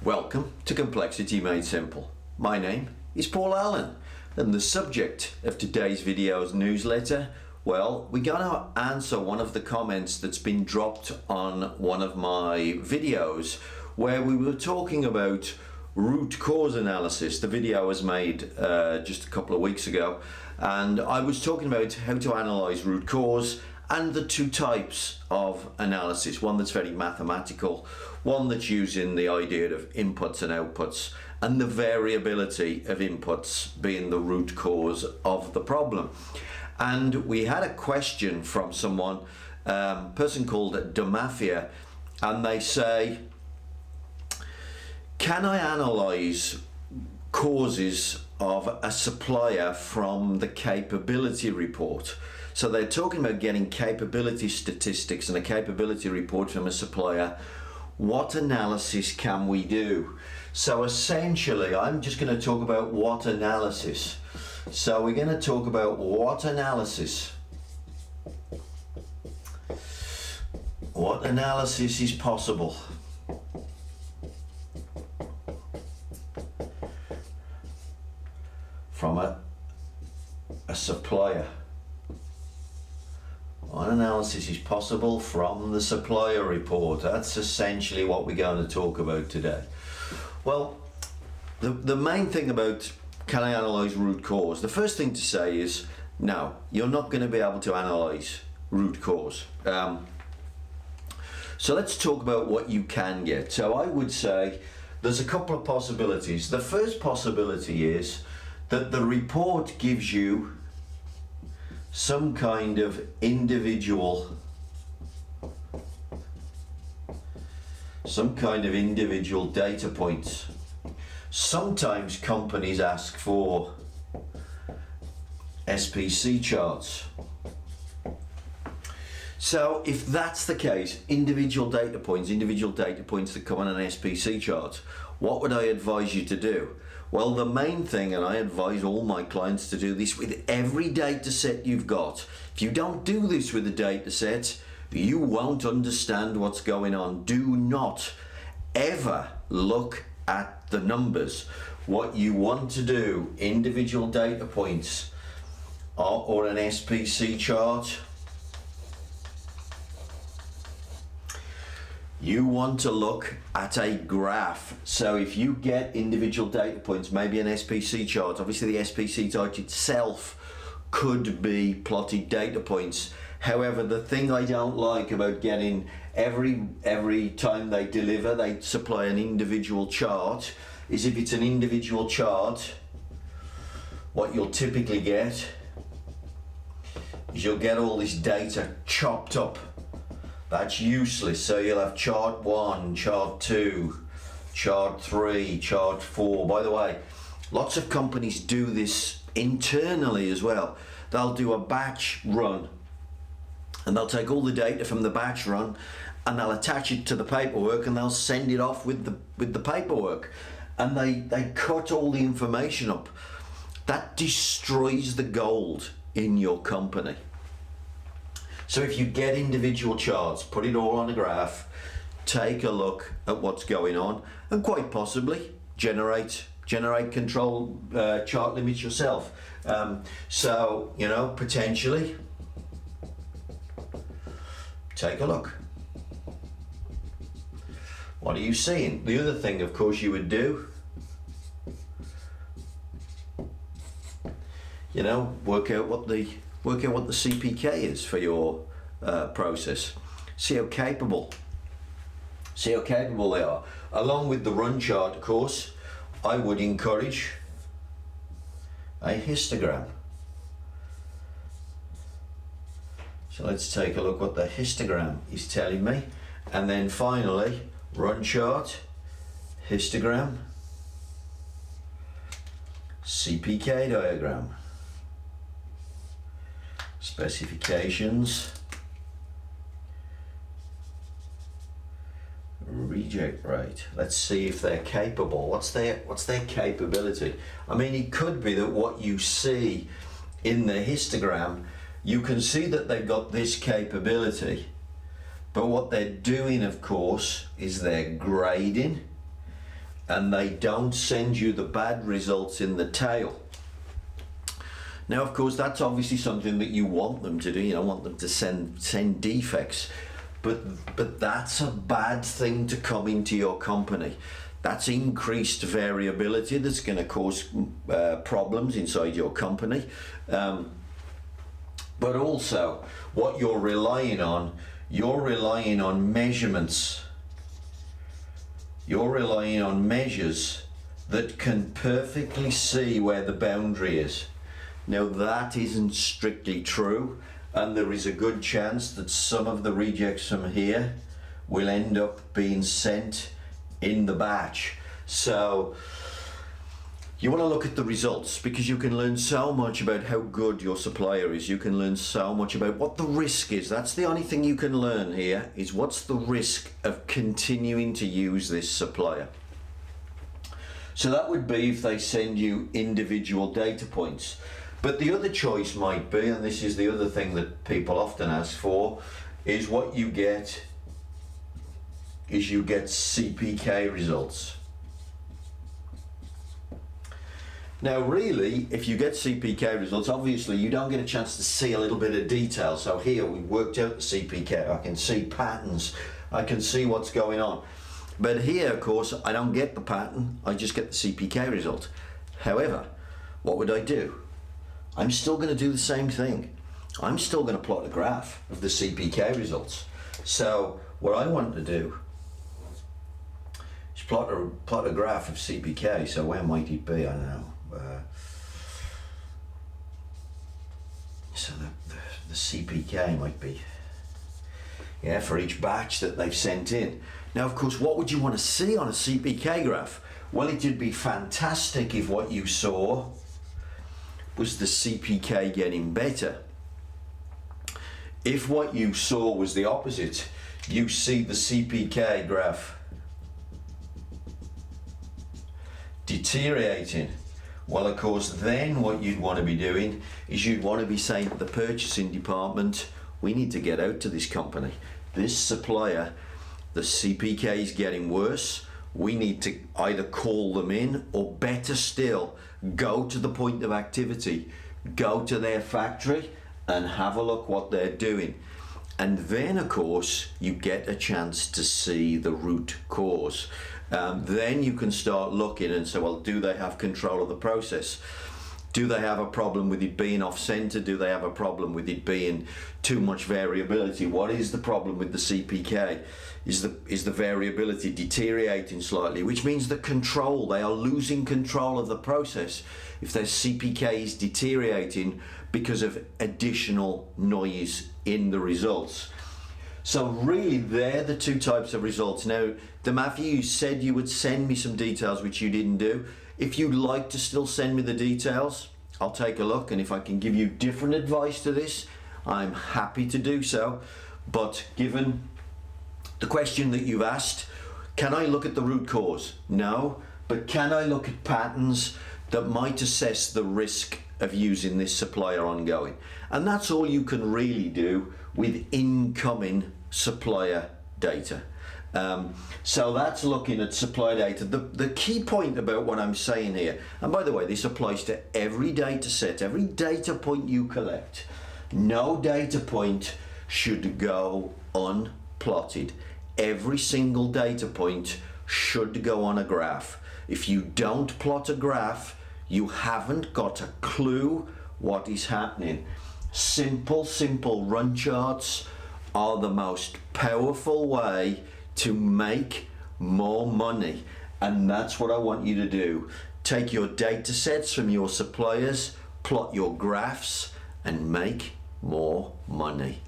Welcome to Complexity Made Simple. My name is Paul Allen, and the subject of today's video's newsletter, well, we're going to answer one of the comments that's been dropped on one of my videos where we were talking about root cause analysis. The video was made just a couple of weeks ago, and I was talking about how to analyze root cause and the two types of analysis, one that's very mathematical, one that's using the idea of inputs and outputs, and the variability of inputs being the root cause of the problem. And we had a question from someone, person called Demafia, and they say, can I analyze causes of a supplier from the capability report? So they're talking about getting capability statistics and a capability report from a supplier. What analysis can we do? So essentially, I'm just going to talk about what analysis. So we're going to talk about what analysis. What analysis is possible? From a supplier. What analysis is possible from the supplier report? That's essentially what we're going to talk about today. Well, the main thing about can I analyze root cause? The first thing to say is no, you're not going to be able to analyze root cause. So let's talk about what you can get. So I would say there's a couple of possibilities. The first possibility is that the report gives you some kind of individual data points. Sometimes companies ask for SPC charts. So if that's the case, individual data points that come on an SPC chart, what would I advise you to do? Well, the main thing, and I advise all my clients to do this with every data set you've got. If you don't do this with a data set, you won't understand what's going on. Do not ever look at the numbers. What you want to do, individual data points or an SPC chart, you want to look at a graph. So if you get individual data points, maybe an SPC chart, obviously the SPC chart itself could be plotted data points. However, the thing I don't like about getting every time they deliver, they supply an individual chart, is if it's an individual chart, what you'll typically get is you'll get all this data chopped up. That's useless. So you'll have chart 1, chart 2, chart 3, chart 4. By the way, lots of companies do this internally as well. They'll do a batch run and they'll take all the data from the batch run and they'll attach it to the paperwork and they'll send it off with the paperwork, and they cut all the information up. That destroys the gold in your company. So if you get individual charts, put it all on a graph, take a look at what's going on, and quite possibly generate control chart limits yourself. So, you know, potentially take a look. What are you seeing? The other thing, of course, you would do, you know, work out what the CPK is for your process. See how capable they are. Along with the run chart, of course, I would encourage a histogram. So let's take a look what the histogram is telling me. And then finally, run chart, histogram, CPK diagram. Specifications, reject rate. Let's see if they're capable. What's their capability? I mean, it could be that what you see in the histogram, you can see that they've got this capability, but what they're doing, of course, is they're grading and they don't send you the bad results in the tail. Now, of course, that's obviously something that you want them to do. You don't want them to send defects, but that's a bad thing to come into your company. That's increased variability that's going to cause problems inside your company. But also, what you're relying on measurements. You're relying on measures that can perfectly see where the boundary is. Now, that isn't strictly true, and there is a good chance that some of the rejects from here will end up being sent in the batch. So you want to look at the results, because you can learn so much about how good your supplier is. You can learn so much about what the risk is. That's the only thing you can learn here, is what's the risk of continuing to use this supplier. So that would be if they send you individual data points. But the other choice might be, and this is the other thing that people often ask for, is what you get is you get CPK results. Now really, if you get CPK results, obviously you don't get a chance to see a little bit of detail. So here we worked out the CPK, I can see patterns, I can see what's going on. But here, of course, I don't get the pattern, I just get the CPK result. However, what would I do? I'm still going to do the same thing. I'm still going to plot a graph of the CPK results. So what I want to do is plot a graph of CPK. So where might it be? I don't know. So the CPK might be, yeah, for each batch that they've sent in. Now, of course, what would you want to see on a CPK graph? Well, it would be fantastic if what you saw was the CPK getting better. If what you saw was the opposite, you see the CPK graph deteriorating, well, of course, then what you'd want to be doing is you'd want to be saying to the purchasing department, we need to get out to this company. This supplier, the CPK is getting worse. We need to either call them in, or better still, go to the point of activity, go to their factory and have a look what they're doing. And then, of course, you get a chance to see the root cause. Then you can start looking and say, well, do they have control of the process? Do they have a problem with it being off-center? Do they have a problem with it being too much variability? What is the problem with the CPK? Is the variability deteriorating slightly? Which means the control, they are losing control of the process if their CPK is deteriorating because of additional noise in the results. So really, they're the two types of results. Now, Matthew, you said you would send me some details, which you didn't do. If you'd like to still send me the details, I'll take a look, and if I can give you different advice to this, I'm happy to do so. But given the question that you've asked, can I look at the root cause? No, but can I look at patterns that might assess the risk of using this supplier ongoing? And that's all you can really do with incoming supplier data. So that's looking at supply data. The key point about what I'm saying here, and by the way, this applies to every data set, every data point you collect. No data point should go unplotted. Every single data point should go on a graph. If you don't plot a graph, you haven't got a clue what is happening. Simple run charts are the most powerful way to make more money, and that's what I want you to do. Take your data sets from your suppliers, plot your graphs, and make more money.